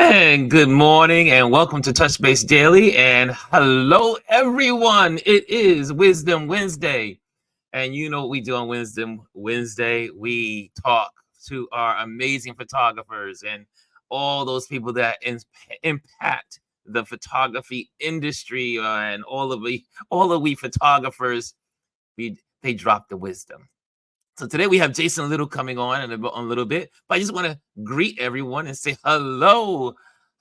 And good morning and welcome to Touch Base Daily. And hello, everyone. It is Wisdom Wednesday. And you know what we do on Wisdom Wednesday? We talk to our amazing photographers and all those people that impact the photography industry and all of we photographers. They drop the wisdom. So today we have Jason Little coming on in a little bit, but I just want to greet everyone and say hello.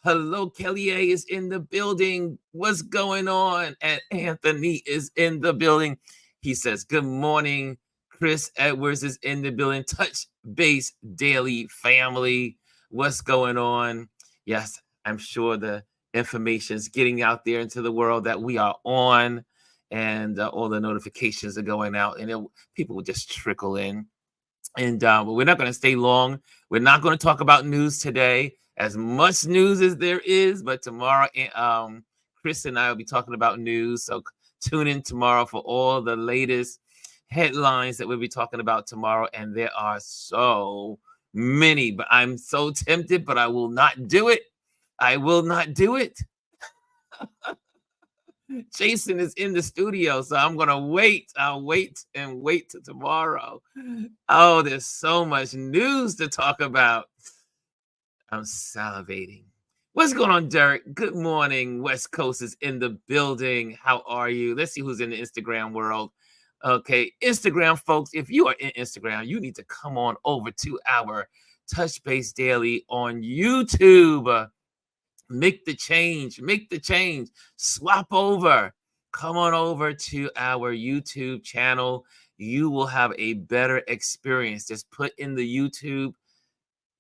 Hello, Kelly A is in the building. What's going on? And Anthony is in the building. He says, good morning. Chris Edwards is in the building. Touch Base Daily family. What's going on? Yes, I'm sure the information is getting out there into the world that we are on, and all the notifications are going out, and people will just trickle in. And but we're not going to stay long. We're not going to talk about news today, as much news as there is. But tomorrow, Chris and I will be talking about news. So tune in tomorrow for all the latest headlines that we'll be talking about tomorrow. And there are so many, but I'm so tempted, but I will not do it. I will not do it. Jason is in the studio, so I'm gonna wait. I'll wait and wait till tomorrow. Oh, there's so much news to talk about. I'm salivating. What's going on, Derek? Good morning. West Coast is in the building. How are you? Let's see who's in the Instagram world. Okay, Instagram folks, if you are in Instagram, you need to come on over to our Touch Base Daily on YouTube. Make the change. Make the change. Swap over. Come on over to our YouTube channel. You will have a better experience. Just put in the YouTube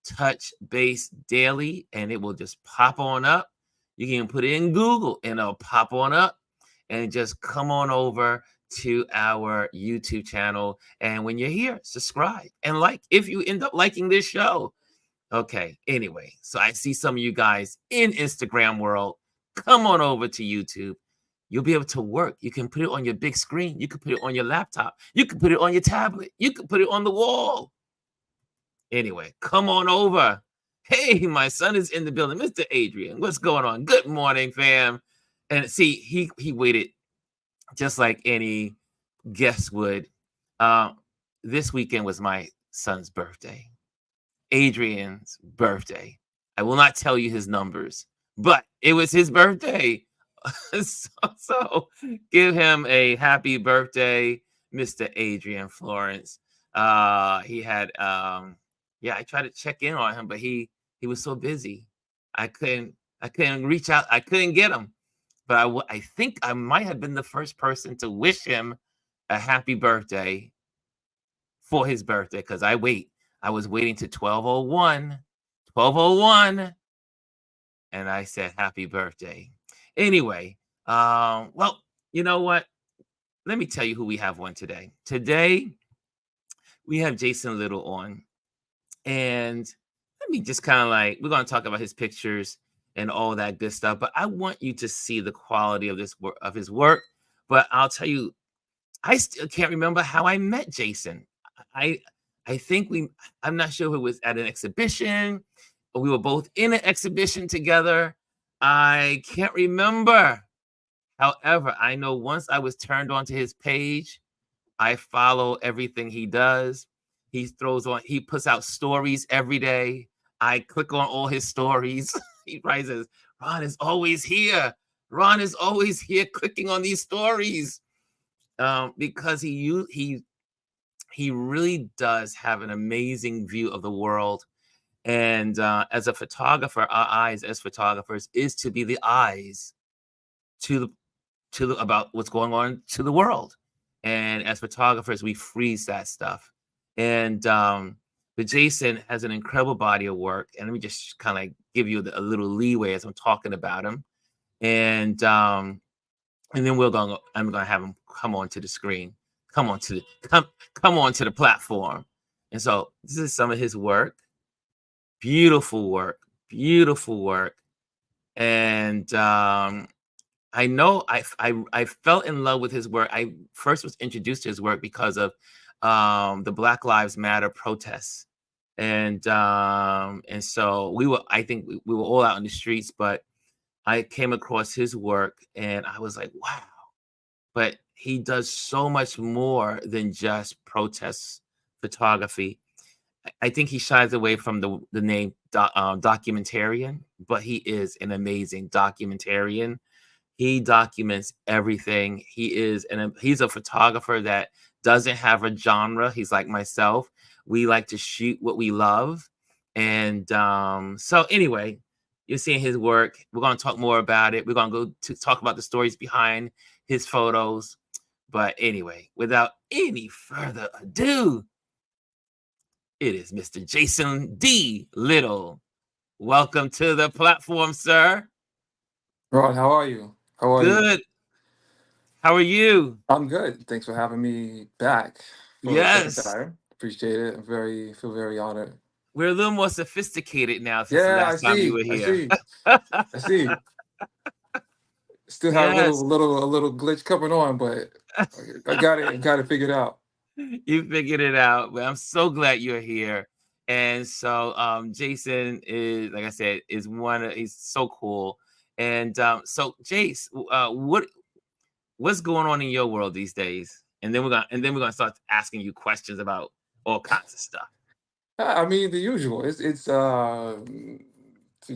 Touch Base Daily and it will just pop on up. You can put it in Google and it'll pop on up, and just come on over to our YouTube channel. And when you're here, subscribe and like if you end up liking this show. Okay, anyway, so I see some of you guys in Instagram world. Come on over to YouTube. You'll be able to work. You can put it on your big screen. You can put it on your laptop. You can put it on your tablet. You can put it on the wall. Anyway, come on over. Hey, my son is in the building. Mr. Adrian, what's going on? Good morning, fam. And see, he waited just like any guest would. This weekend was my son's birthday. Adrian's birthday. I will not tell you his numbers, but it was his birthday. so give him a happy birthday, Mr. Adrian Florence. He had I tried to check in on him, but he was so busy. I couldn't reach out. I couldn't get him. But I think I might have been the first person to wish him a happy birthday for his birthday, because I was waiting to 12:01, and I said happy birthday. Anyway, well, you know what? Let me tell you who we have on today. Today, we have Jason Little on. And let me just kind of we're going to talk about his pictures and all that good stuff. But I want you to see the quality of his work. But I'll tell you, I still can't remember how I met Jason. I think I'm not sure if it was at an exhibition or we were both in an exhibition together. I can't remember. However, I know once I was turned on to his page, I follow everything he does. He puts out stories every day. I click on all his stories. He writes, Ron is always here. Ron is always here clicking on these stories. Because he really does have an amazing view of the world. And as a photographer, our eyes as photographers is to be the eyes about what's going on to the world. And as photographers, we freeze that stuff. And but Jason has an incredible body of work. And let me just kind of give you a little leeway as I'm talking about him. And then I'm gonna have him come onto the screen, come onto the platform. And so this is some of his work. Beautiful work, beautiful work. And I know I fell in love with his work. I first was introduced to his work because of the Black Lives Matter protests. And so I think we were all out in the streets, but I came across his work and I was like, wow. But he does so much more than just protest photography. I think he shies away from the name documentarian, but he is an amazing documentarian. He documents everything. He's a photographer that doesn't have a genre. He's like myself. We like to shoot what we love. And so anyway, you're seeing his work. We're going to talk more about it. We're going to go to talk about the stories behind his photos. But anyway, without any further ado, it is Mr. Jason D. Little. Welcome to the platform, sir. Rod, how are you? How are you? Good. How are you? I'm good. Thanks for having me back for the second Yes. time. Appreciate it. Feel very honored. We're a little more sophisticated now since the Yeah, I last time you see. were I here. see. I see. Still have Yes. a little glitch coming on, but I got it figured out. You figured it out. But I'm so glad you're here. And so Jason is, like I said, he's so cool. And so Jace, what's going on in your world these days? And then we're gonna start asking you questions about all kinds of stuff. I mean the usual. It's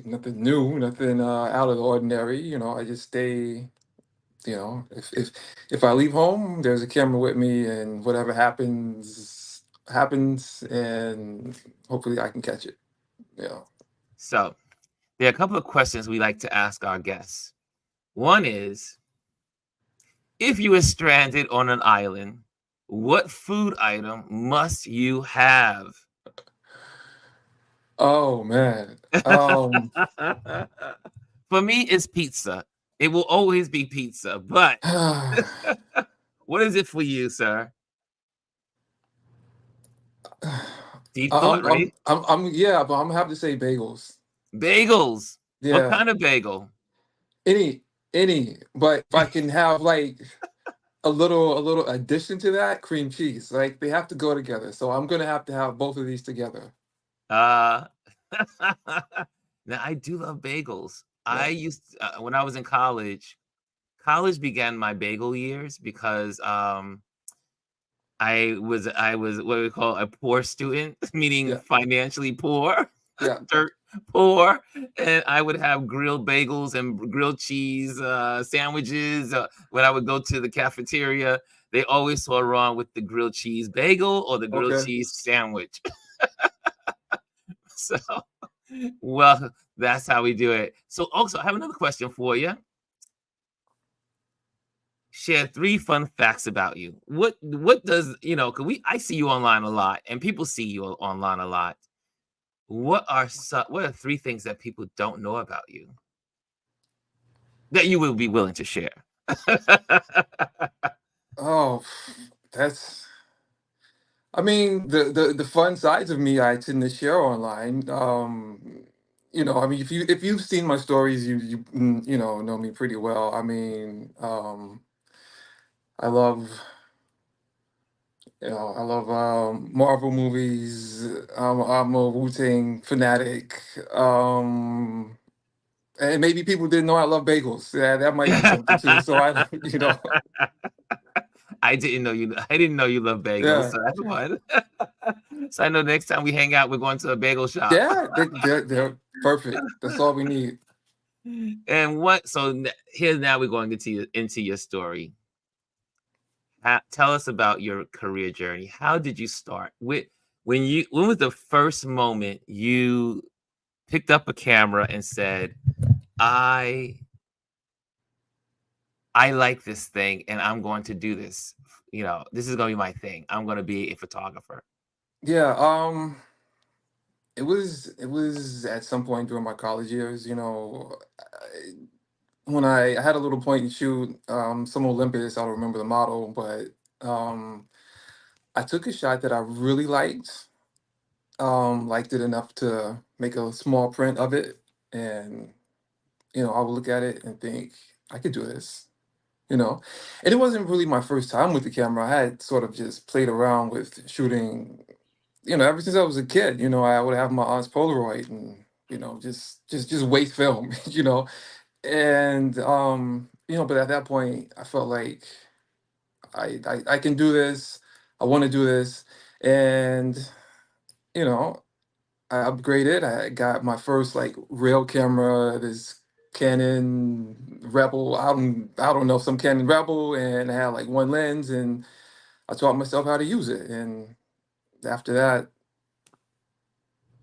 nothing new, nothing out of the ordinary. I just stay. If I leave home, there's a camera with me, and whatever happens, and hopefully I can catch it. You know. So there are a couple of questions we like to ask our guests. One is, if you were stranded on an island, what food item must you have? Oh man. For me, it's pizza. It will always be pizza. But what is it for you, sir? Deep thought, right? Yeah, but I'm gonna have to say bagels. Bagels. What Yeah, kind of bagel? any, but if I can have like a little addition to that, cream cheese. Like they have to go together. So I'm gonna have to have both of these together. Uh, now I do love bagels. Yeah, When I was in college began my bagel years because I was what we call a poor student, meaning yeah, financially poor, yeah. dirt poor, and I would have grilled bagels and grilled cheese sandwiches. When I would go to the cafeteria, they always saw wrong with the grilled cheese bagel or the grilled Okay. cheese sandwich. So, well, that's how we do it. So, also, I have another question for you. Share 3 fun facts about you. What does, cause I see you online a lot and people see you online a lot. What are 3 things that people don't know about you that you will be willing to share? Oh, that's. I mean, the fun sides of me I tend to share online. I mean, if you've seen my stories, know me pretty well. I mean, I love I love Marvel movies. I'm a Wu-Tang fanatic. And maybe people didn't know I love bagels. Yeah, that might be something too. So I didn't know you love bagels, yeah, so that's one. So I know next time we hang out, we're going to a bagel shop. yeah, they're perfect. That's all we need. And what so n here now we're going into your story. Tell us about your career journey. How did you start? When was the first moment you picked up a camera and said, "I I like this thing and I'm going to do this. This is going to be my thing. I'm going to be a photographer." Yeah, it was at some point during my college years. When I had a little point and shoot, some Olympus. I don't remember the model, but I took a shot that I really liked it enough to make a small print of it, and I would look at it and think I could do this. You know, and it wasn't really my first time with the camera. I had sort of just played around with shooting ever since I was a kid, I would have my aunt's Polaroid and, just waste film, and but at that point, I felt like I can do this. I want to do this, and you know, I upgraded. I got my first like real camera, this Canon Rebel. I don't know, some Canon Rebel, and I had like one lens, and I taught myself how to use it. And after that,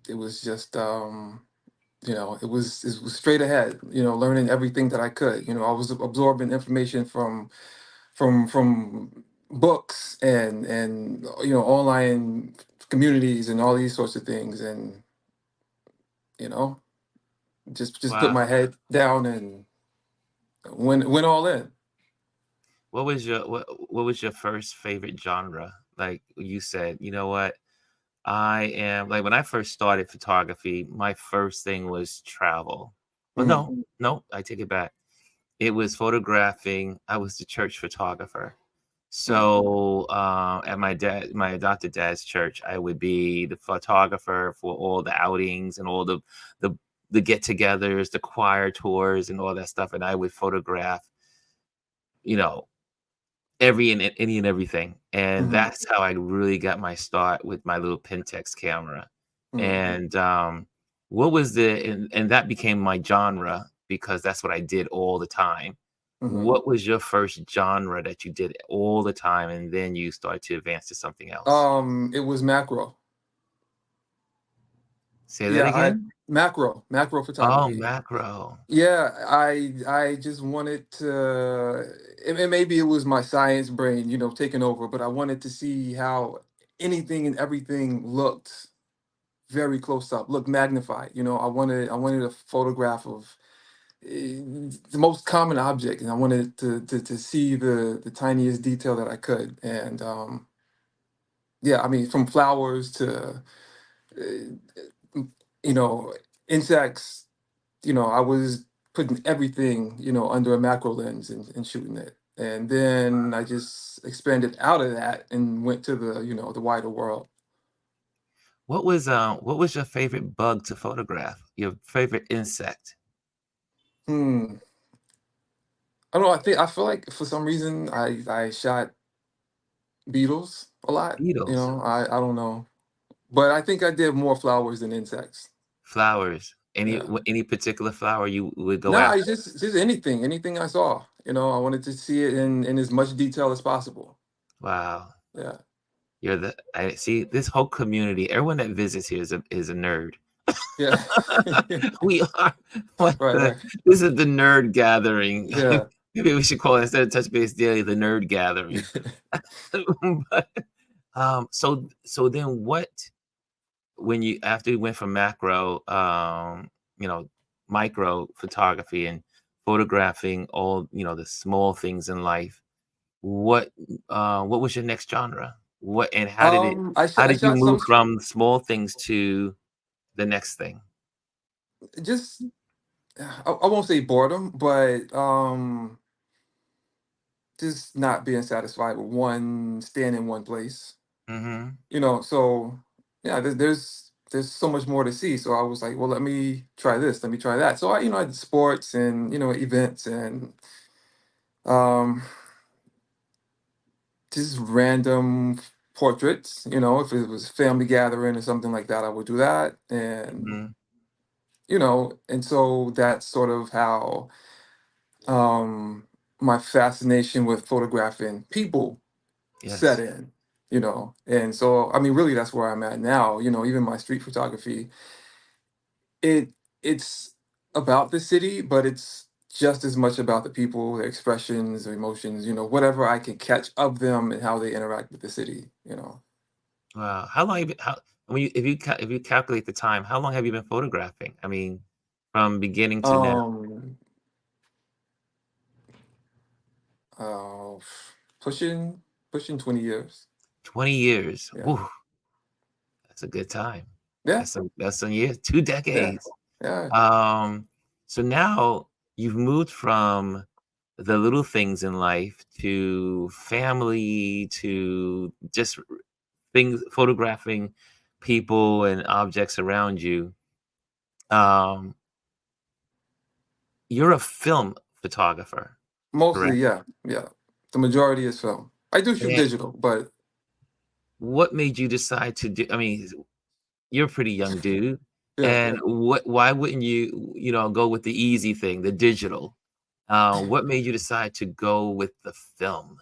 it was just it was straight ahead. Learning everything that I could. I was absorbing information from books and online communities and all these sorts of things, and you know just put Wow. my head down and went all in. What was your first favorite genre? Like you said, you know what? I am like when I first started photography, my first thing was travel. Well, Mhm, no, I take it back. It was photographing. I was the church photographer. mhm, So at my adopted dad's church, I would be the photographer for all the outings and all the the get-togethers, the choir tours, and all that stuff. And I would photograph, you know, every and any and everything. And mhm, that's how I really got my start with my little Pentax camera. mhm, And what was and that became my genre because that's what I did all the time. mhm. What was your first genre that you did all the time and then you start to advance to something else? It was macro. Say that Yeah, I again? macro Oh, photography. macro. Yeah, I just wanted to, and maybe it was my science brain, taking over, but I wanted to see how anything and everything looked very close up, looked magnified. I wanted a photograph of the most common object, and I wanted to see the tiniest detail that I could. And yeah, I mean, from flowers to m- you know insects. I was putting everything, under a macro lens and shooting it. And then I just expanded out of that and went to the wider world. What was your favorite bug to photograph? Your favorite insect? Hmm. I don't know. I feel like for some reason I shot beetles a lot. Beetles, I don't know, but I think I did more flowers than insects. flowers. Yeah. Any particular flower you would go No, it's after? just anything I saw. I wanted to see it in as much detail as possible. Wow. Yeah. You're the I see this whole community, everyone that visits here is a nerd. Yeah. We are like Right. Right. this is the nerd gathering. Yeah. Maybe we should call it instead of touch base daily, the nerd gathering. But so then what when you after you went from macro, you know, micro photography and photographing all, the small things in life, what was your next genre? What and how I did you shot move some from small things to the next thing? just I won't say boredom, but just not being satisfied with staying in one place. Mhm. So yeah, there's so much more to see. So I was like, well, let me try this, let me try that. So I did sports and events and um just random portraits. If it was family gathering or something like that, I would do that. And Mhm. so that's sort of how um my fascination with photographing people set Yes. in. And so I mean, really, that's where I'm at now. Even my street photography, it it's about the city, but it's just as much about the people, their expressions, their emotions, whatever I can catch of them and how they interact with the city. Wow. How long have you been how when you if you calculate the time, how long have you been photographing? I mean, from beginning to now? um uh pushing pushing 20 years. 20 years. Yeah. Woo, that's a good time. Yeah. That's some years, 2 Yeah. decades. Yeah. Um, so now you've moved from the little things in life to family to just things photographing people and objects around you. Um, you're a film photographer, Mostly, correct? yeah, yeah. The majority is film. I do shoot And digital, but what made you decide to do? I mean, you're a pretty young dude, yeah, and yeah. why wouldn't you, go with the easy thing, the digital? What made you decide to go with the film?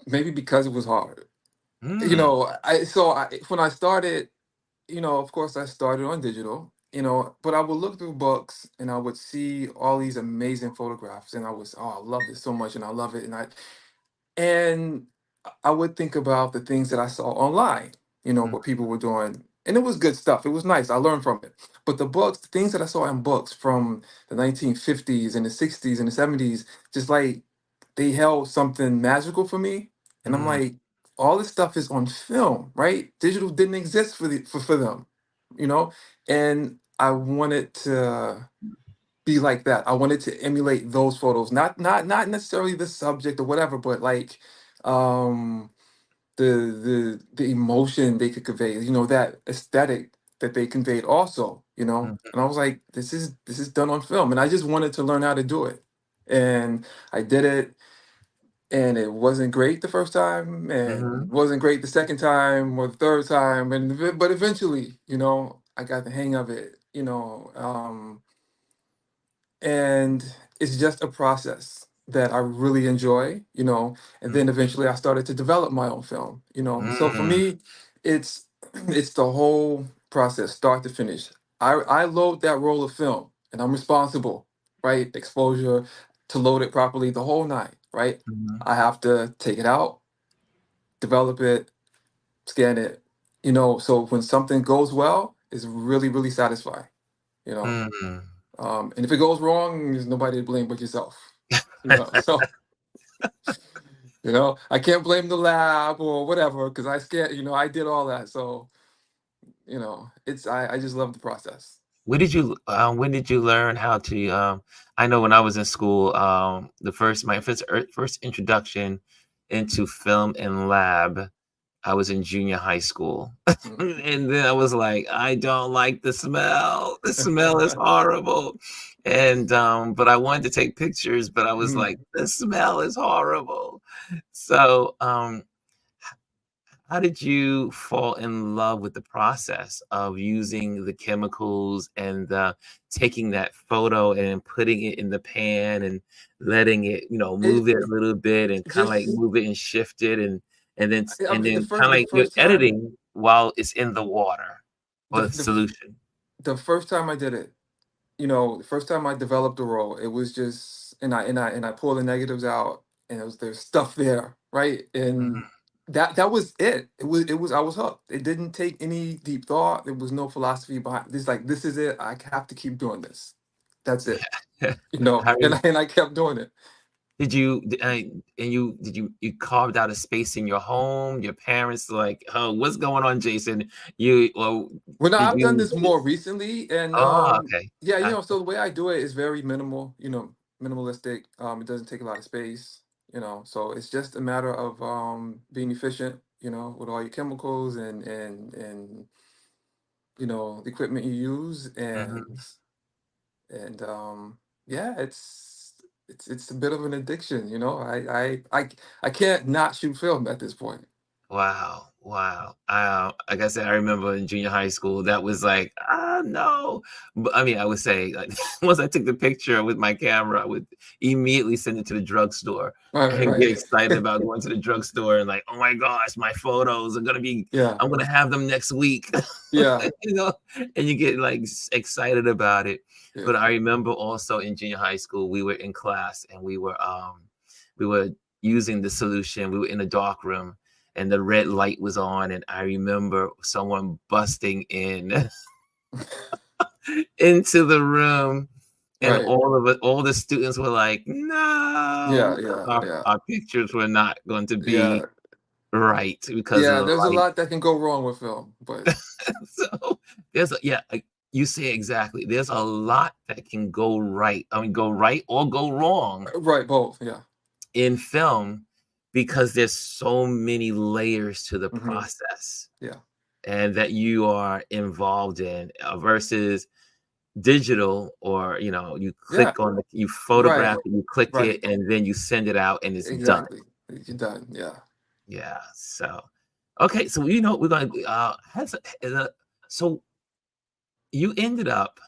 Maybe because it was hard. Mm, When I started, of course I started on digital, but I would look through books and I would see all these amazing photographs and I love this so much and I love it and I would think about the things that I saw online, mm, what people were doing. And it was good stuff. It was nice. I learned from it. But the things that I saw in books from the 1950s and the 60s and the 70s, just like they held something magical for me. And I'm mm, like, all this stuff is on film, right? Digital didn't exist for them, you know? And I wanted to be like that. I wanted to emulate those photos, not necessarily the subject or whatever, but like um the emotion they could convey, that aesthetic that they conveyed also, mm, And I was like, this is done on film. And I just wanted to learn how to do it. And I did it and it wasn't great the first time and mhm, wasn't great the second time or the third time. But eventually, I got the hang of it, and it's just a process that I really enjoy, and mm, then eventually I started to develop my own film, So for mm, me, it's it's the whole process, start to finish. I load that roll of film and I'm responsible, right? Exposure to load it properly, the whole night, right? mhm, I have to take it out, develop it, scan it, so when something goes well, it's really, really satisfying, you know. mm. And if it goes wrong, there's nobody to blame but yourself. So I can't blame the lab or whatever because I scared. I did all that. So it's I just love the process. When did you learn how to, I know when I was in school, my first introduction into film and lab, I was in junior high school. Mm. And then I was like, "I don't like the smell. The smell is horrible." And, but I wanted to take pictures, but I was like, Mm. "The smell is horrible." So, how did you fall in love with the process of using the chemicals and taking that photo and putting it in the pan and letting it, It move it a little bit and kind of like just move it and shift it I and mean then kind of the like you're first time editing while it's in the water the or the the, solution. the first time I did it, the first time I developed a role, it was just and I pulled the negatives out and there's stuff there, right? And Mhm. that was it. It was I was hooked. It didn't take any deep thought. There was no philosophy behind this. Like this is it. I have to keep doing this. That's it. I rem- And I kept doing it. did you d- I, and you carved out a space in your home? Your parents like, "Oh, what's going on, Jason?" You or Well, no, did I've done you? this more recently, and Oh, okay. yeah, Gotcha. so the way I do it is very minimal, minimalistic. It doesn't take a lot of space, so it's just a matter of being efficient, with all your chemicals and the equipment you use, Mhm. and yeah, it's a bit of an addiction, I can't not shoot film at this point. Wow, wow. Like I said, I remember in junior high school, that was like, "Ah, no." But, I mean, I would say, like, once I took the picture with my camera, I would immediately send it to the drugstore Right, and get right. excited about going to the drugstore and like, "Oh my gosh, my photos are gonna be Yeah, I'm gonna have them next week." yeah, You know? And you get, like, excited about it. yeah. But I remember also in junior high school, we were in class and we were using the solution. We were in a dark room and the red light was on, and I remember someone busting in into the room, and Right. all the students were like, Yeah, "No," 'cause yeah, yeah, our pictures were not going to yeah, be right because of yeah. the There's a light. lot that can go wrong with film, but So, you say exactly. There's a lot that can go right. I mean, go right or go wrong right, both. Yeah, in film because there's so many layers to the Hmm. process Yeah. and that you are involved in versus digital, or you Yeah. click on you Right. photograph it, you click Right. it, and then you send it out and it's done. Exactly. You're done. Yeah. Yeah. So okay, so we're gonna so you ended up,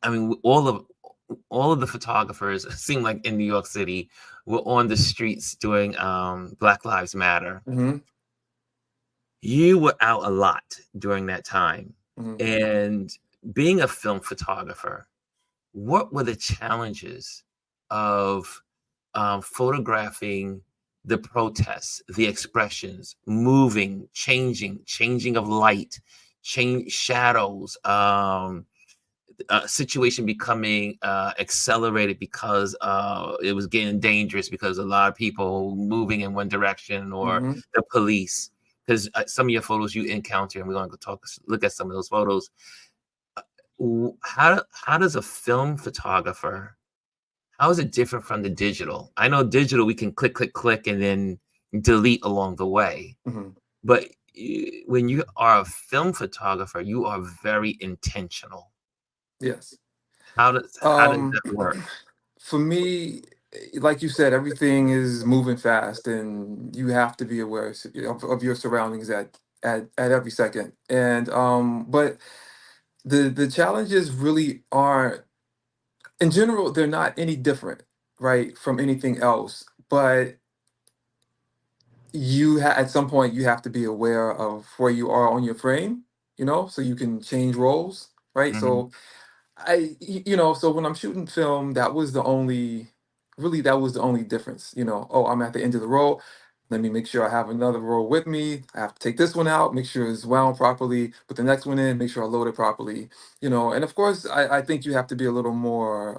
I mean, all of the photographers seem like in New York City were on the streets doing Black Lives Matter. Hmm. You were out a lot during that time. Hmm. And being a film photographer, what were the challenges of photographing the protests, the expressions, moving, changing of light, change shadows, situation becoming accelerated because it was getting dangerous because a lot of people moving in one direction, or Hmm. the police. Because some of your photos you encounter, and we're going to look at some of those photos. How does a film photographer, how is it different from the digital? I know digital, we can click, click, click, and then delete along the way. Hmm. But when you are a film photographer, you are very intentional. Yes. How does Um, that work? for me, like you said, everything is moving fast, and you have to be aware of your surroundings at every second. And but the challenges really aren't, in general, they're not any different, right, from anything else. But at some point you have to be aware of where you are on your frame, so you can change roles, right? Mhm, So so when I'm shooting film, that was the only difference. Oh, I'm at the end of the roll. Let me make sure I have another roll with me. I have to take this one out, make sure it's wound properly, put the next one in, make sure I load it properly. And of course, I think you have to be a little more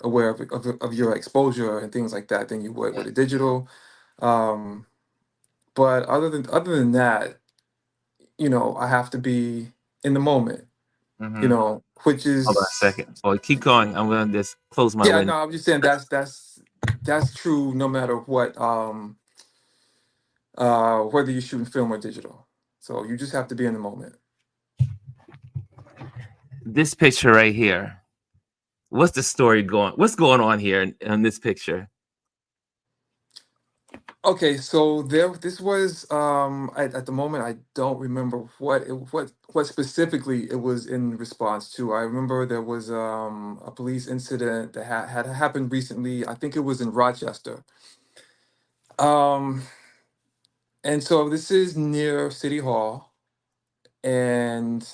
aware of your exposure and things like that than you would yeah, with a digital. Um, but other than that, I have to be in the moment, mhm. which Hold on a is. second. Boy, keep going. I'm gonna just close my Yeah, window. no, I'm just saying that's true no matter what, whether you're shooting film or digital. So you just have to be in the moment. This picture right here, what's going on here in this picture? Okay, so this was, at the moment I don't remember what specifically it was in response to. I remember there was a police incident that had happened recently. I think it was in Rochester. Um and so this is near City Hall, and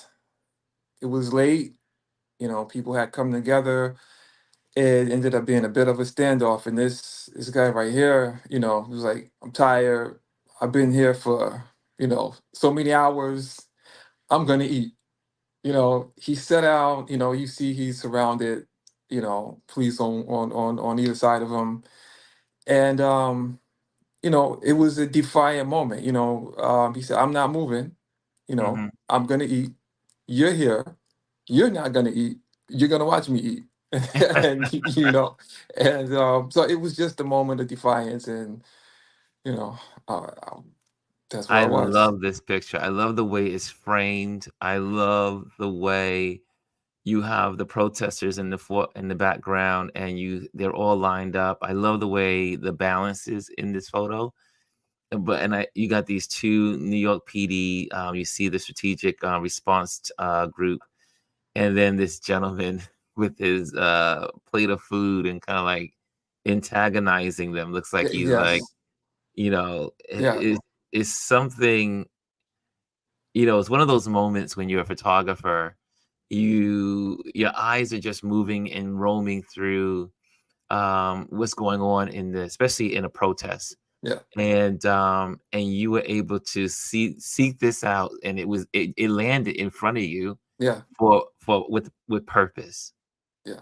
it was late, people had come together. It ended up being a bit of a standoff, and this guy right here, was like, "I'm tired. I've been here for so many hours. I'm gonna eat." He set out. You see he's surrounded. Police on either side of him, and it was a defiant moment. He said, "I'm not moving. Mhm. I'm gonna eat. You're here. You're not gonna eat. You're gonna watch me eat." and so it was just a moment of defiance, and you know, that's where I I was. love this picture. I love the way it's framed. I love the way you have the protesters in the background, and they're all lined up. I love the way the balance is in this photo. You got these two New York PD. You see the strategic response group, and then this gentleman with his plate of food and kind of like antagonizing them. Looks like he's like, Yes, yeah, it's something. It's one of those moments when you're a photographer, your eyes are just moving and roaming through what's going on especially in a protest. yeah, And you were able to seek this out, and it landed in front of you yeah, for with purpose. yeah.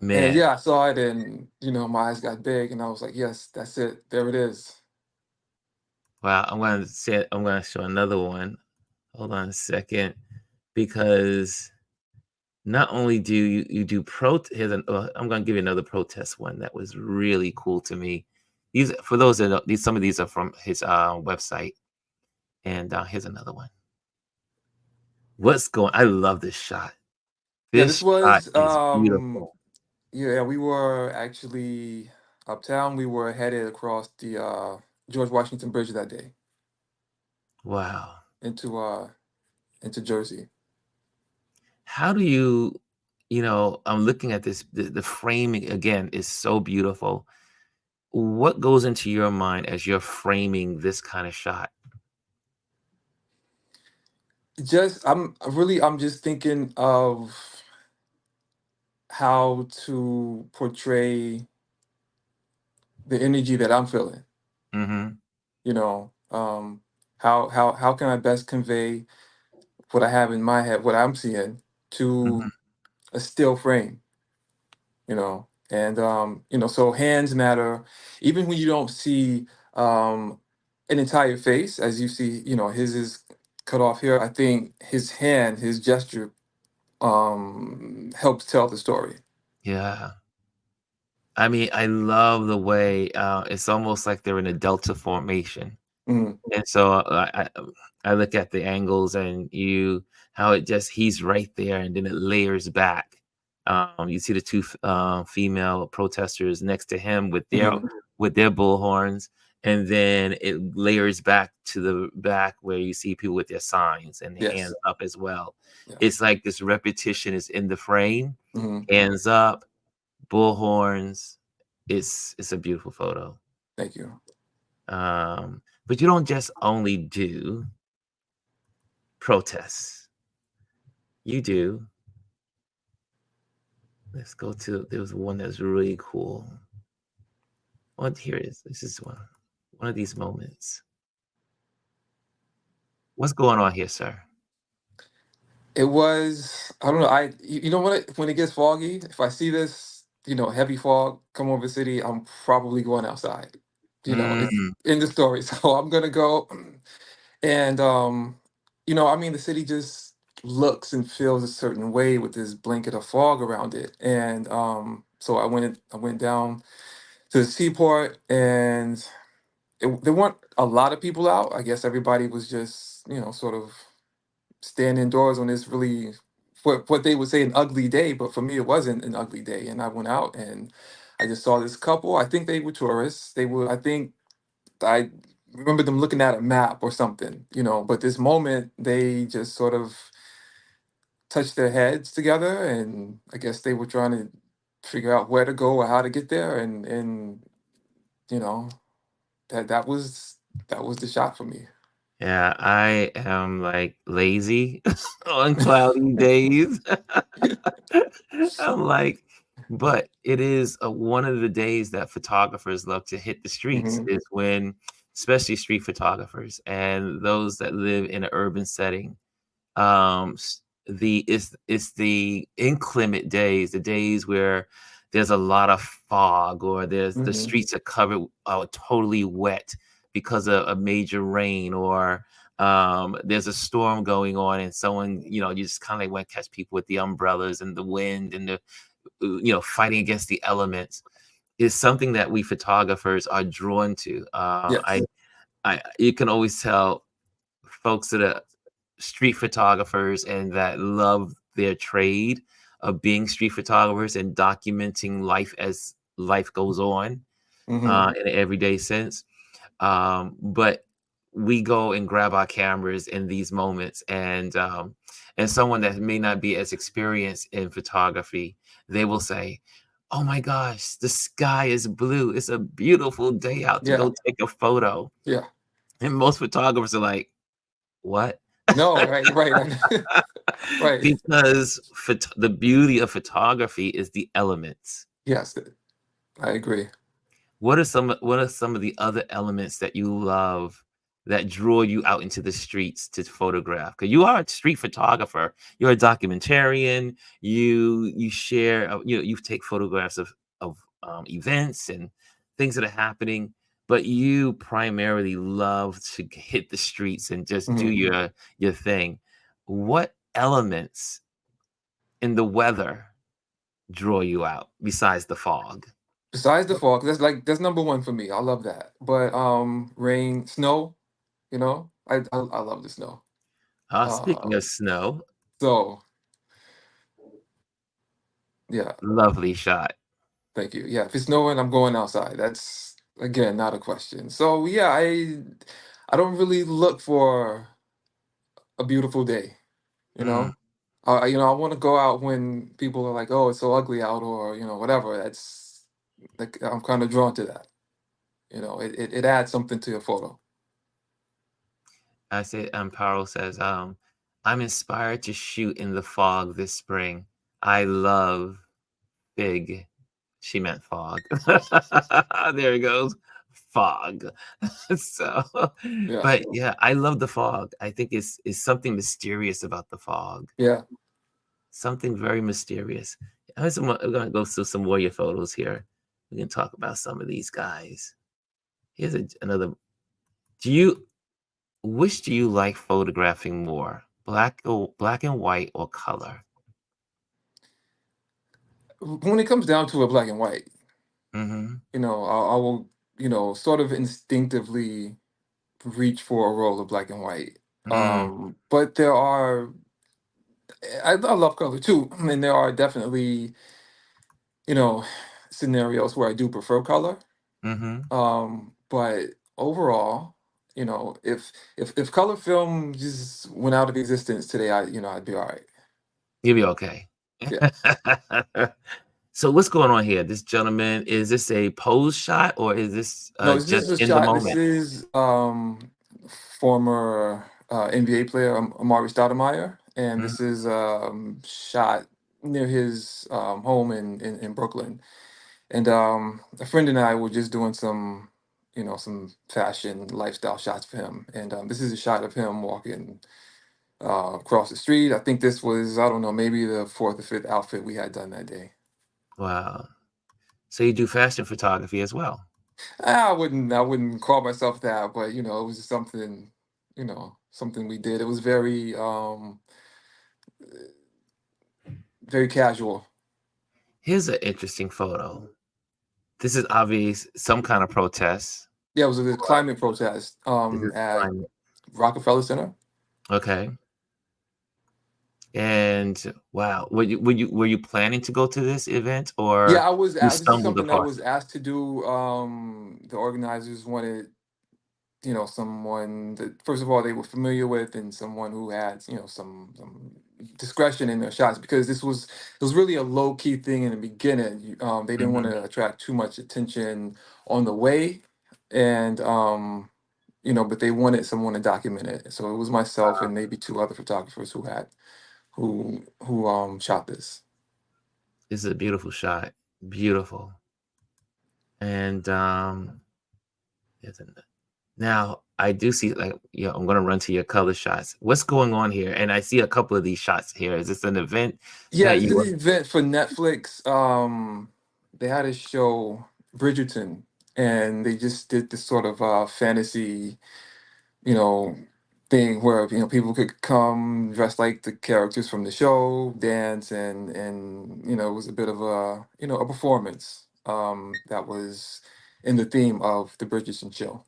And Man, yeah, I saw it, and my eyes got big, and I was like, "Yes, that's it. There it is." wow, I'm gonna show another one. Hold on a second, because not only do you do I'm gonna give you another protest one that was really cool to me. These for those that don't, these some of these are from his website, and here's another one. What's going? I love this shot. Yeah, this This shot was is beautiful. yeah, we were actually uptown. We were headed across the George Washington Bridge that day Wow. into into Jersey. How do you, I'm looking at this. The framing again is so beautiful. What goes into your mind as you're framing this kind of shot? Just I'm just thinking of how to portray the energy that I'm feeling, Mm-hmm. you know. How can I best convey what I have in my head, what I'm seeing Mm-hmm. to a still frame, you know. And so hands matter even when you don't see an entire face as you see, his is cut off here. I think his hand, his gesture helps tell the story. Yeah. I mean, I love the way it's almost like they're in a delta formation. Mhm. And so I look at the angles and how it just he's right there and then it layers back. You see the two female protesters next to him Mhm. with their bullhorns, and then it layers back to the back where you see people with their signs and hands Yes. up as well. Yeah. It's like this repetition is in the frame, Hmm. hands up, bullhorns. It's a beautiful photo. Thank you. But you don't just only do protests. You do. Let's go to there was one that's really cool. What here it is. This is one of these moments. What's going on here, sir? It was, I don't know. You know what? When it gets foggy, if I see this, heavy fog come over the city, I'm probably going outside. It's Mm, in the story. So I'm gonna go, and I mean, the city just looks and feels a certain way with this blanket of fog around it. And so I went down to the seaport, and there weren't a lot of people out. I guess everybody was just, sort of staying indoors on this really what they would say an ugly day, but for me it wasn't an ugly day. And I went out and I just saw this couple. I think they were tourists. I think I remember them looking at a map or something, but this moment they just sort of touched their heads together, and I guess they were trying to figure out where to go or how to get there. And you know, that was the shot for me. yeah, I am like lazy on cloudy days. I'm like, but it is one of the days that photographers love to hit the streets Hmm. is when, especially street photographers and those that live in an urban setting. It's the inclement days, the days where there's a lot of fog or the Hmm. streets are covered totally wet because of a major rain or there's a storm going on and someone you just kind of like want to catch people with the umbrellas and the wind and the fighting against the elements is something that we photographers are drawn to. Yes. I you can always tell folks that are street photographers and that love their trade of being street photographers and documenting life as life goes on Hmm. in an everyday sense. But we go and grab our cameras in these moments, and someone that may not be as experienced in photography, they will say, "Oh my gosh, the sky is blue. It's a beautiful day out to Yeah. go take a photo." Yeah. And most photographers are like, "What?" No, right, right, right. Right. Because the beauty of photography is the elements. Yes, I agree. What are some of the other elements that you love that draw you out into the streets to photograph? Because you are a street photographer, you're a documentarian, you share, you take photographs of events and things that are happening, but you primarily love to hit the streets and just do Mhm. your thing. What elements in the weather draw you out besides the fog? Besides the fog, that's number one for me. I love that. But rain, snow, I love the snow. Speaking Uh, of snow, so yeah, lovely shot. thank you. Yeah, if it's snowing, I'm going outside. That's again not a question. So yeah, I don't really look for a beautiful day. You Mm, know, I want to go out when people are like, "Oh, it's so ugly out," or whatever. That's like I'm kind of drawn to that. It adds something to your photo. I said, Paro says, I'm inspired to shoot in the fog this spring. I love fig. She meant fog. There it goes. Fog. So, Yeah, but yeah, I love the fog. I think it's something mysterious about the fog. yeah. Something very mysterious. We're gonna go through some warrior photos here. We can talk about some of these guys. Here's another. Do you Which do you like photographing more? Black and white or color? When it comes down to a black and white, Mhm. I will, sort of instinctively reach for a roll of black and white. Mm, But I love color too, and there are definitely, you know, scenarios where I do prefer color. mhm. But overall, if color film just went out of existence today, I'd be all right. You'll be okay. Yeah. So what's going on here? This gentleman, is this a pose shot or is this, No, this just is a in the shot. This moment? is former NBA player Amari Stoudemire, and Mhm. this is shot near his home in Brooklyn. And a friend and I were just doing some fashion lifestyle shots for him. And this is a shot of him walking across the street. I think this was, I don't know, maybe the fourth or fifth outfit we had done that day. Wow. So you do fashion photography as well? I wouldn't call myself that, but it was just something we did. It was very casual. Here's an interesting photo. This is obvious some kind of protest. Yeah, it was a climate protest This is at climate. Rockefeller Center. Okay. And wow, were you planning to go to this event or Yeah, I was. you This is stumbled something I across was it? asked to do. The organizers wanted, someone that first of all they were familiar with, and someone who had, some discretion in their shots, because it was really a low key thing in the beginning. They didn't want Mhm. to attract too much attention on the way, and but they wanted someone to document it. So it was myself and maybe two other photographers who shot this. This is a beautiful shot. Beautiful. And here's an- now I do see, like, I'm gonna run to your color shots. What's going on here? And I see a couple of these shots here. Is this an event Yeah, that this you is an event for Netflix. They had a show, Bridgerton, and they just did this sort of fantasy, you know, thing where people could come dressed like the characters from the show, dance, and it was a bit of a performance that was in the theme of the Bridgerton show.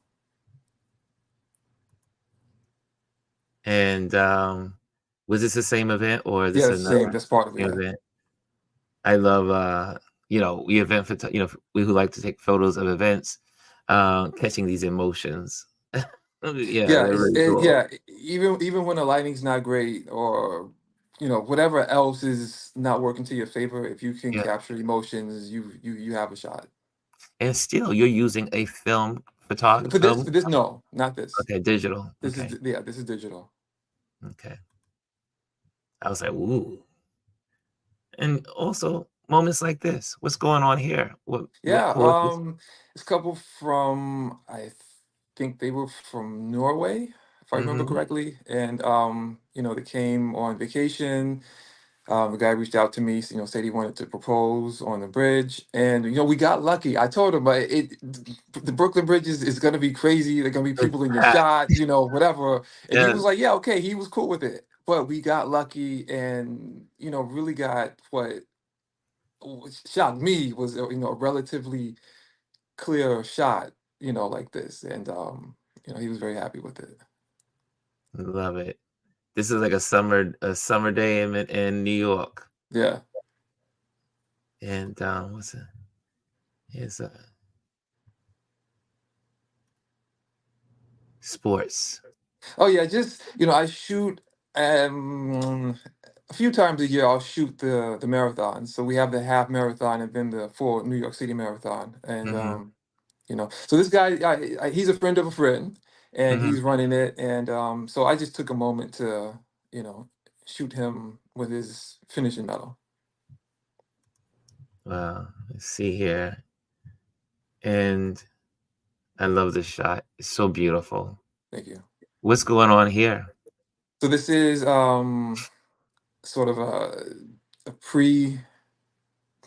and was this the same event or is Yeah, this that's the same. another That's part of it. Yeah. event? I love we event for we who like to take photos of events, catching these emotions. Yeah, Yeah, they're really cool. yeah. Even when the lighting's not great, or whatever else is not working to your favor, if you can Yeah. capture emotions, you have a shot. And still you're using a photograph For film. this, no, not this. Okay, digital. This is Okay. yeah, this is digital. Okay. I was like, ooh. And also moments like this. What's going on here? What Yeah, causes? this couple from, I think they were from Norway, if I remember Mm-hmm. correctly, and they came on vacation. The guy reached out to me, said he wanted to propose on the bridge, and we got lucky. I told him, the Brooklyn Bridge is going to be crazy. There's going to be It's people in your packed. shot, whatever. And he Yes. was like, yeah, okay. He was cool with it. but we got lucky and, really got what shocked me was, a relatively clear shot, like this. And, he was very happy with it. Love it. This is like a summer day in New York. Yeah. And what's it? Here's sports. Oh yeah, just, I shoot um a few times a year. I'll shoot the marathon. So we have the half marathon and then the full New York City marathon. And Hmm. so this guy, he's a friend of a friend, and Hmm. he's running it. And so I just took a moment to, you know, shoot him with his finishing medal. Wow. Let's see here. And I love this shot. It's so beautiful. Thank you. What's going on here? So this is sort of a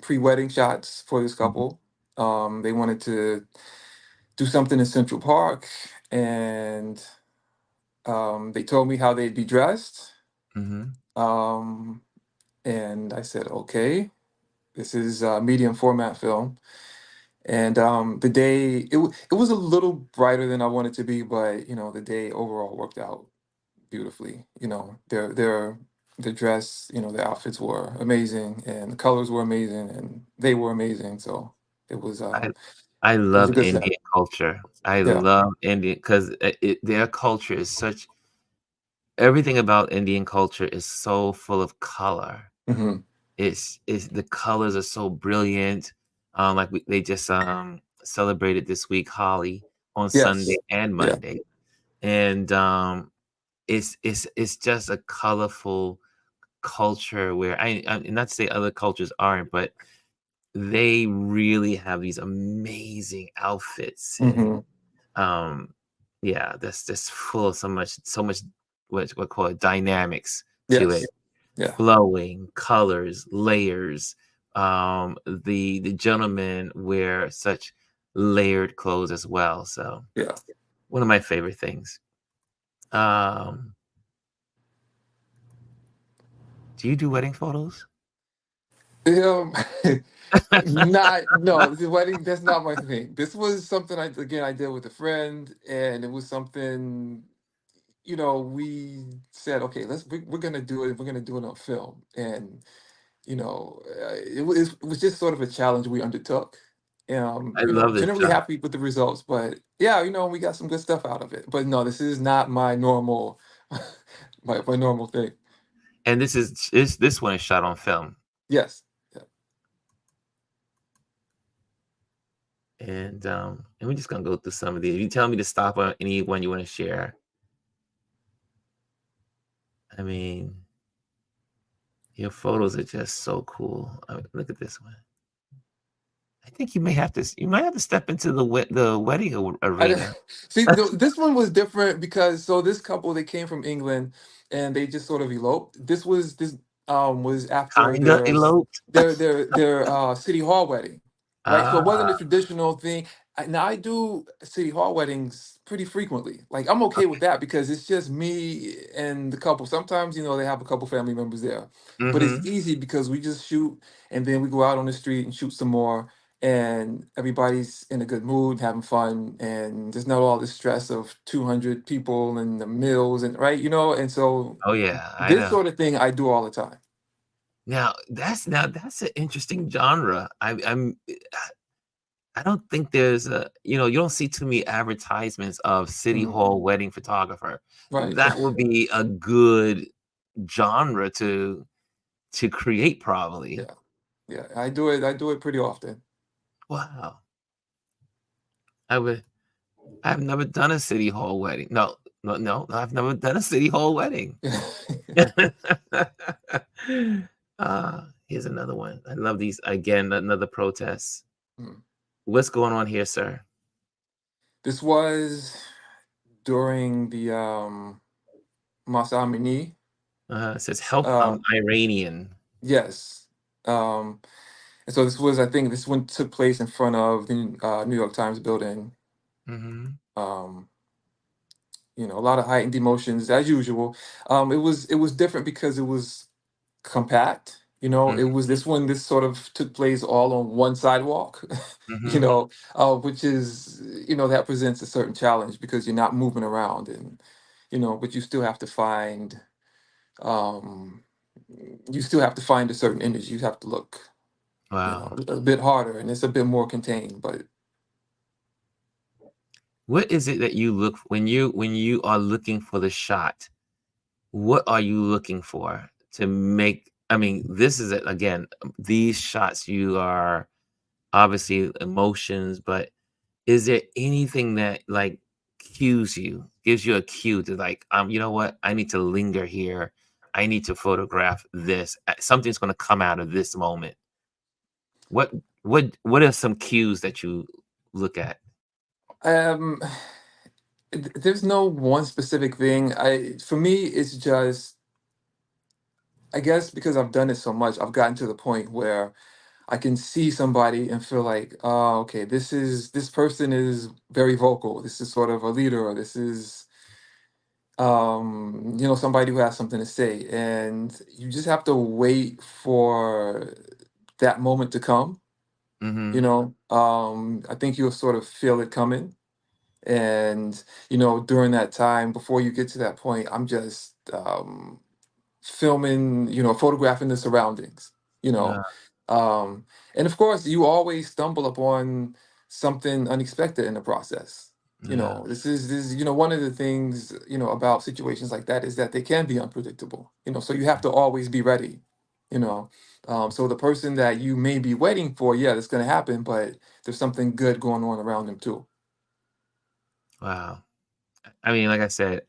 pre-wedding shots for this Hmm. couple. They wanted to do something in Central Park, and they told me how they'd be dressed. Hmm. Um, and I said, okay, this is a medium format film. And the day it was a little brighter than I wanted to be, but the day overall worked out beautifully. Their dress, their outfits were amazing, and the colors were amazing, and they were amazing. So it was I um I it was a love good set. Indian culture. I Yeah. love Indian because their culture is such. Everything about Indian culture is so full of color. Hmm. It's the colors are so brilliant. Like they just celebrated this week Holi on Sunday Yes. and Yeah. Monday, and it's just a colorful culture where I not to say other cultures aren't, but they really have these amazing outfits and Hmm. um yeah, that's just full of so much what call it dynamics to it. Yes. Yeah. Flowing colors, layers. The gentlemen wear such layered clothes as well. So Yeah. one of my favorite things. Um, do you do wedding photos? Um, not no, the wedding, that's not my thing. This was something I did with a friend, and it was something, we said, okay, we're gonna do it. We're gonna do it on film, and it was just sort of a challenge we undertook. I love this Generally job. happy with the results, but yeah, we got some good stuff out of it. But no, this is not my normal, my normal thing. And this one is shot on film. Yes. Yeah. And we're just gonna go through some of these. If you tell me to stop on any one you want to share, I mean, your photos are just so cool. I mean, look at this one. I think you might have to step into the wedding arena. See, this one was different because so this couple, they came from England, and they just sort of eloped. This was after Kinda eloped. their city hall wedding, right? So it wasn't a Ah, traditional thing. Now I do city hall weddings pretty frequently. Like I'm okay with okay. that because it's just me and the couple. Sometimes they have a couple family members there, but it's Mhm. easy because we just shoot and then we go out on the street and shoot some more, and everybody's in a good mood, having fun, and there's not all the stress of 200 people and the meals and right, and so Oh, yeah, I this know. sort of thing I do all the time. Now that's an interesting genre. I don't think there's you don't see too many advertisements of city Mhm. hall wedding photographer. Right. That would be a good genre to create probably. Yeah. Yeah. I do it pretty often. Wow. I would I've never done a city hall wedding. No, no, no, I've never done a city hall wedding. Here's another one. I love these. Again, another protest. Mm. What's going on here, sir? This was during the Masa Amini. It says help Uh Iranian. yes. Um and so I think this one took place in front of the New York Times building. Hmm. Um a lot of heightened emotions as usual. It was different because it was compact. It Mhm, was this sort of took place all on one sidewalk, mhm. which is, that presents a certain challenge because you're not moving around, and but um you still have to find a certain energy. You have to look, Wow. a bit harder, and it's a bit more contained. But What is it that you look when you are looking for the shot? What are you looking for to make I mean, this is it again, these shots you are obviously emotions, but is there anything that, like, cues you, gives you a cue to, like, you know what? I need to linger here. I need to photograph this. Something's gonna come out of this moment. What what are some cues that you look at? um there's no one specific thing. I For me, it's just, I guess, because I've done it so much, I've gotten to the point where I can see somebody and feel like, oh, okay, this person is very vocal. This is sort of a leader, or this is, somebody who has something to say. And you just have to wait for that moment to come. Mhm. I think you'll sort of feel it coming. And, during that time, before you get to that point, I'm just filming, photographing the surroundings, you know. Yeah, Um, and of course, you always stumble upon something unexpected in the process. yeah. This is one of the things, about situations like that is that they can be unpredictable, so you have to always be ready, you know. So the person that you may be waiting for, yeah, that's going to happen, but there's something good going on around them too. Wow. I mean, like I said,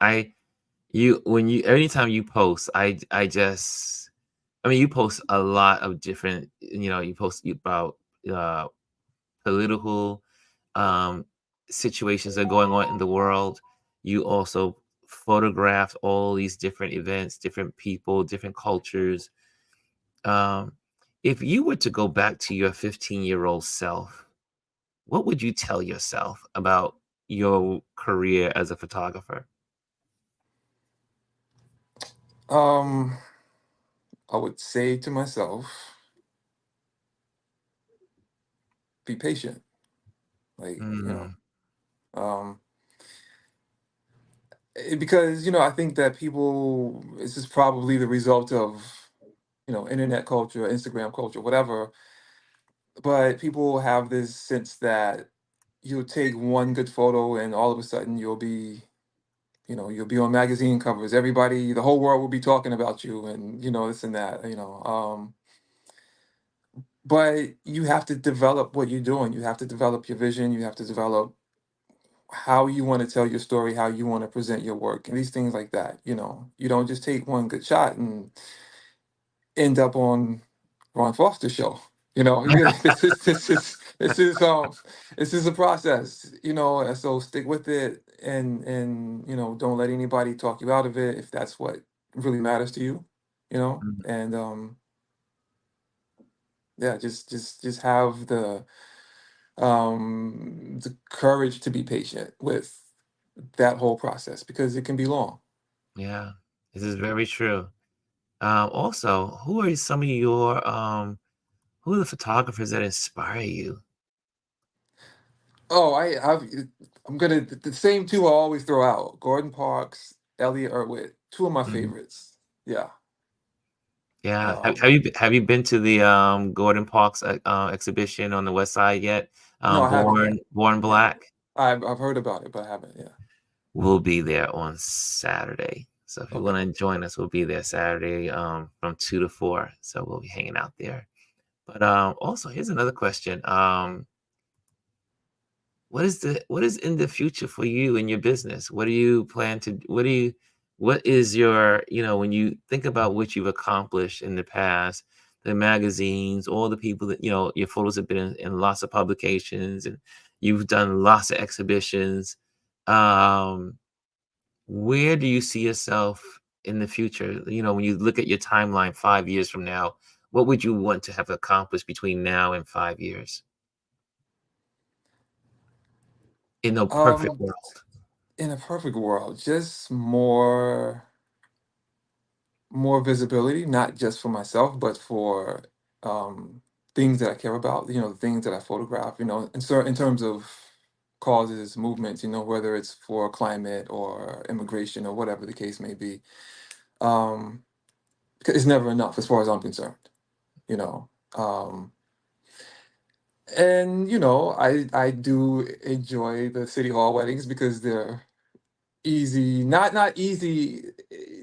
you when you anytime you post, I just I mean, you post a lot of different, you post about uh political um situations that are going on in the world. You also photograph all these different events, different people, different cultures. Um, if you were to go back to your 15-year-old self, what would you tell yourself about your career as a photographer? Um, I would say to myself, be patient. Like, Mm, um, because I think that people, this is probably the result of internet culture, Instagram culture, whatever. But people have this sense that you'll take one good photo and all of a sudden you'll be on magazine covers. Everybody, the whole world will be talking about you, and this and that. But you have to develop what you're doing. You have to develop your vision. You have to develop how you want to tell your story, how you want to present your work, and these things like that. You don't just take one good shot and end up on Ron Foster show. This is a process. And so stick with it, and don't let anybody talk you out of it if that's what really matters to you. mm, And yeah, just have the courage to be patient with that whole process because it can be long. yeah, this is very true. Also, who are some of your who are the photographers that inspire you? Oh, I'm gonna the same two I always throw out: Gordon Parks, Elliot Erwitt, two of my Mhm. favorites. Yeah. Yeah, Um, have you been to the Gordon Parks exhibition on the West Side yet? no, I haven't yet. Born Yeah, Black. I've heard about it, but I haven't. Yeah. We'll be there on Saturday. So if you Okay. want to join us, we'll be there Saturday from 2 to 4. So we'll be hanging out there. But also here's another question. What is in the future for you and your business? What do you plan to what is your, when you think about what you've accomplished in the past, the magazines, all the people that, your photos have been in lots of publications and you've done lots of exhibitions. Um, where do you see yourself in the future? When you look at your timeline 5 years from now, what would you want to have accomplished between now and 5 years in a perfect Um, world? in a perfect world, just more visibility, not just for myself, but for things that I care about, the things that I photograph, in terms of causes, movements, whether it's for climate or immigration or whatever the case may be. Um, 'Cause it's never enough as far as I'm concerned, you know. Um, and I do enjoy the city hall weddings because they're easy, not easy.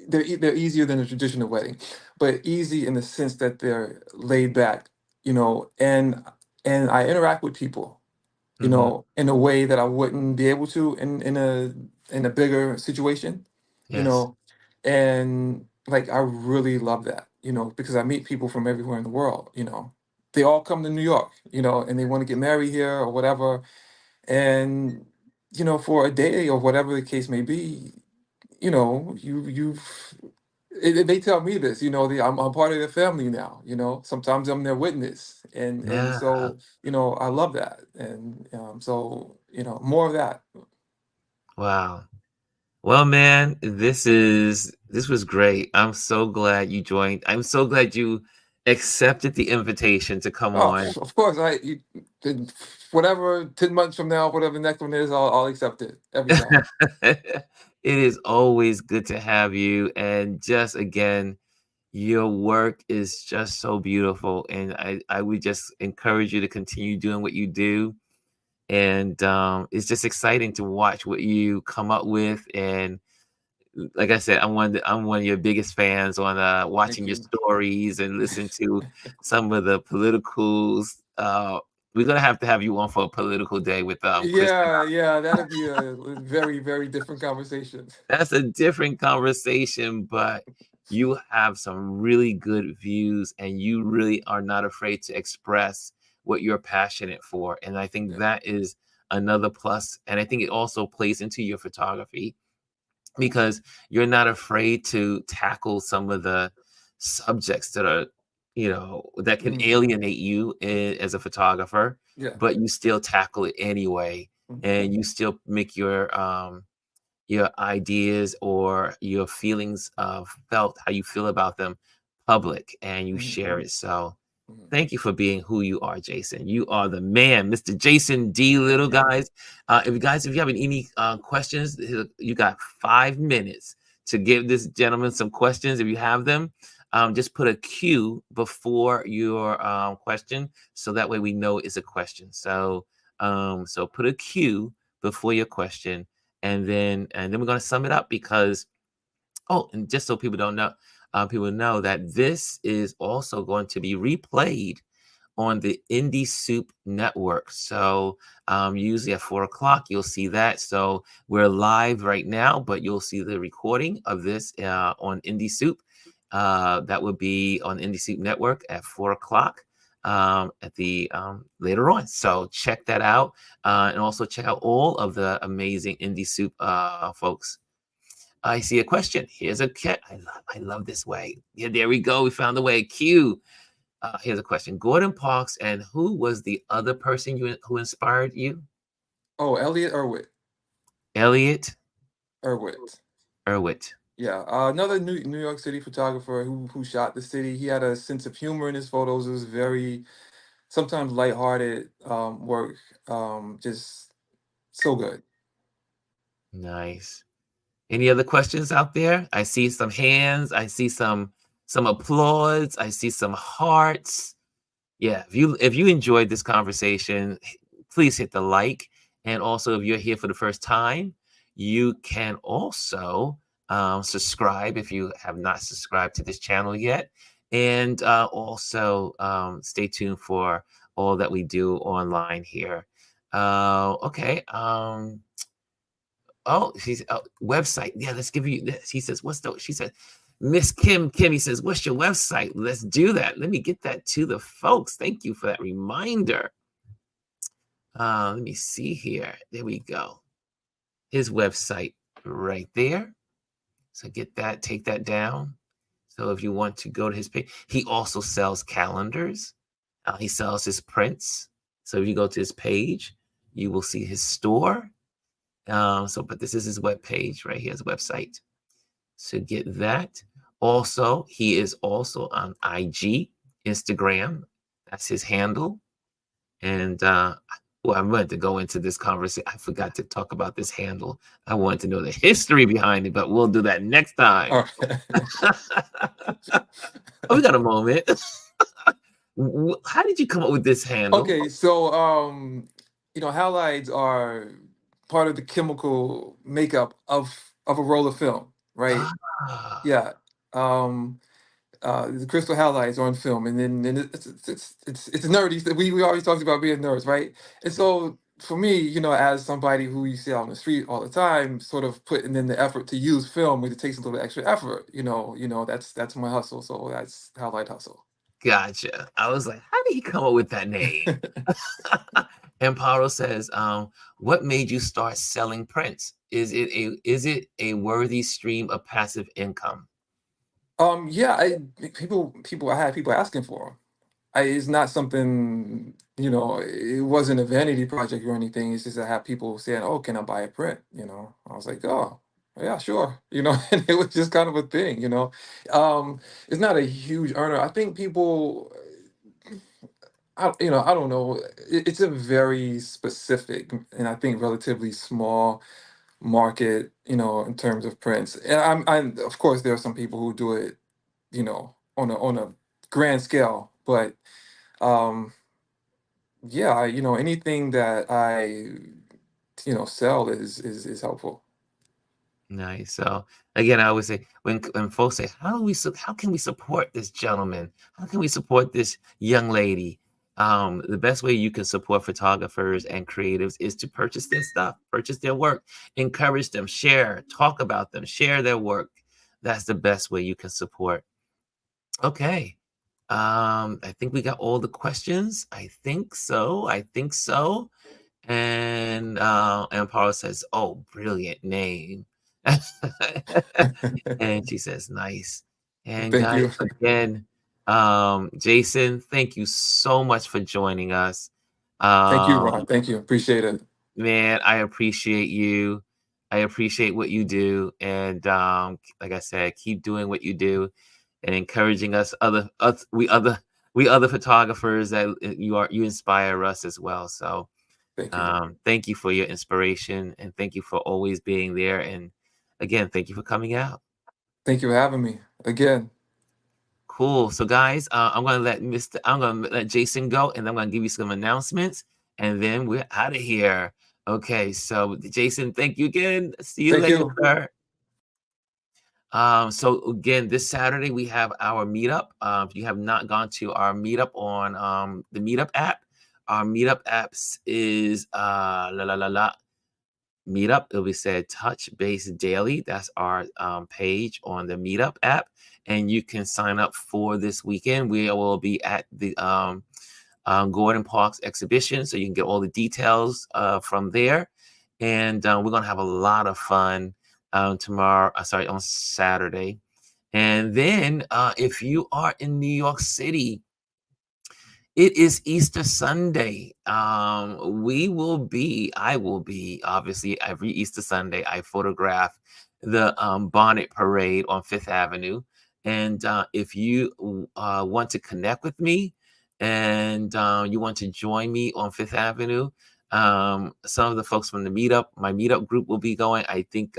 They're easier than a traditional wedding, but easy in the sense that they're laid back, and I interact with people, Hmm. in a way that I wouldn't be able to in a bigger situation, you Yes. know, and like I really love that, because I meet people from everywhere in the world, They all come to New York, and they want to get married here or whatever, and for a day or whatever the case may be, they tell me this, I'm part of their family now, sometimes I'm their witness, and Yeah. so I love that, and so more of that. Wow. Well, man, this was great. I'm so glad you joined. I'm so glad you accepted the invitation to come Oh, on. of course, whatever 10 months from now, whatever the next one is, I'll accept it every time. It is always good to have you. And just again, your work is just so beautiful. And I would just encourage you to continue doing what you do. And it's just exciting to watch what you come up with. And like I said, I'm one of your biggest fans on Thank watching your you. stories and listen to some of the politicals. We're gonna have to have you on for a political day with Kristen. Yeah, yeah, that'd be a very, very different conversation. That's a different conversation, but you have some really good views and you really are not afraid to express what you're passionate for. And I think Yeah. that is another plus. And I think it also plays into your photography because you're not afraid to tackle some of the subjects that are, that can Mm, alienate you as a photographer, yeah. but you still tackle it anyway, Mhm, and you still make your ideas or your feelings of felt how you feel about them public, and you mhm, share it. So mhm. thank you for being who you are, Jason. You are the man, Mr. Jason D. Thank Little, you. guys. If you have any questions, you got 5 minutes to give this gentleman some questions. If you have them, just put a Q before your question, so that way we know it's a question. So put a Q before your question, and then we're gonna sum it up because oh, and just so people know that this is also going to be replayed on the Indie Soup Network. So usually at 4 o'clock, you'll see that. So we're live right now, but you'll see the recording of this on Indie Soup. That would be on Indie Soup Network at 4 o'clock at the later on. So check that out, and also check out all of the amazing Indie Soup folks. I see a question. Here's a cat. I love this way. Yeah, there we go. We found the way. Q. Here's a question. Gordon Parks, and who was the other person who inspired you? Oh, Elliot Erwitt. Elliot Erwitt. Erwitt. Yeah, another New York City photographer who shot the city. He had a sense of humor in his photos. It was very sometimes lighthearted work. Just so good. Nice. Any other questions out there? I see some hands. I see some applause. I see some hearts. Yeah, if you enjoyed this conversation, please hit the like. And also, if you're here for the first time, you can also subscribe if you have not subscribed to this channel yet. And also stay tuned for all that we do online here. Okay. Oh, she's website. Yeah, let's give you this. He says, what's the she said, Miss Kim, he says, what's your website? Let's do that. Let me get that to the folks. Thank you for that reminder. Let me see here. There we go. His website right there. So get that, take that down. So if you want to go to his page, he also sells calendars. He sells his prints. So if you go to his page, you will see his store. But this is his webpage right here, his website. So get that. Also, he is also on IG, Instagram. That's his handle. And well, I wanted to go into this conversation. I forgot to talk about this handle. I wanted to know the history behind it, but we'll do that next time. Okay. Oh, we got a moment. How did you come up with this handle? Okay, so halides are part of the chemical makeup of a roll of film, right? Ah, Yeah. Um, the crystal halides on film, and then it's nerdy. We always talked about being nerds, right? And so for me, as somebody who you see out on the street all the time, sort of putting in the effort to use film, it takes a little extra effort. That's my hustle. So that's halide hustle. gotcha. I was like, how did he come up with that name? And Paulo says, what made you start selling prints? Is it a worthy stream of passive income? Yeah, I had people asking for 'em. It's not something, it wasn't a vanity project or anything. It's just I have people saying, "Oh, can I buy a print?" I was like, "Oh, yeah, sure." And it was just kind of a thing. It's not a huge earner. I think people, I don't know. It's a very specific and I think relatively small market, in terms of prints. And I'm of course there are some people who do it, on a grand scale, but um yeah, anything that I, sell is helpful. Nice. So again, I always say when folks say, how can we support this gentleman? How can we support this young lady? The best way you can support photographers and creatives is to purchase their stuff, purchase their work, encourage them, share, talk about them, share their work. That's the best way you can support. Okay. I think we got all the questions. I think so. I think so. And Paula says, "Oh, brilliant name." And she says, "Nice." And Thank guys, you. again, Jason, thank you so much for joining us. Thank you, Um, Ron. Thank you. Appreciate it. man, I appreciate you. I appreciate what you do, and like I said, keep doing what you do and encouraging we other photographers that you inspire us as well. So Thank you. thank you for your inspiration and thank you for always being there. And again, thank you for coming out. Thank you for having me again. Cool. So guys, I'm gonna let Jason go and I'm gonna give you some announcements and then we're out of here. Okay, so Jason, thank you again. See you Thank later, you. sir. So again, this Saturday we have our meetup. If you have not gone to our meetup on the Meetup app, our Meetup apps is la la la la Meetup. It'll be said Touch Base Daily. That's our page on the Meetup app, and you can sign up for this weekend. We will be at the Gordon Parks exhibition, so you can get all the details from there. And we're gonna have a lot of fun tomorrow. Sorry, on Saturday. And then if you are in New York City, it is Easter Sunday. I will be, obviously, every Easter Sunday, I photograph the bonnet parade on Fifth Avenue. And if you want to connect with me and you want to join me on Fifth Avenue, some of the folks from my meetup group will be going. I think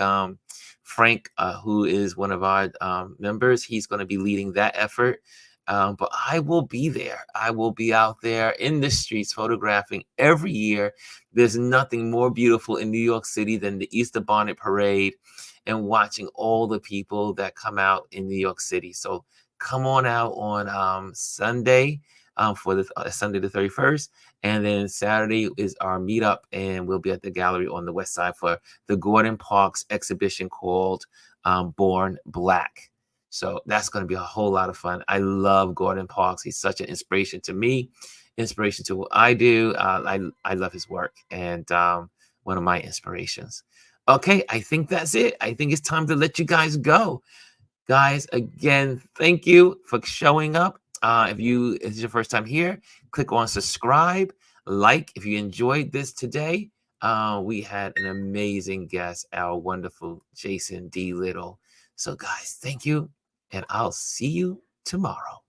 Frank, who is one of our members, he's going to be leading that effort. But I will be there. I will be out there in the streets photographing every year. There's nothing more beautiful in New York City than the Easter Bonnet Parade and watching all the people that come out in New York City. So come on out on Sunday for the Sunday the 31st. And then Saturday is our meetup, and we'll be at the gallery on the west side for the Gordon Parks exhibition called Born Black. So that's going to be a whole lot of fun. I love Gordon Parks. He's such an inspiration to me, inspiration to what I do. I love his work and one of my inspirations. Okay, I think that's it. I think it's time to let you guys go. Guys, again, thank you for showing up. If this is your first time here, click on subscribe, like if you enjoyed this today. We had an amazing guest, our wonderful Jason D. Little. So, guys, thank you, and I'll see you tomorrow.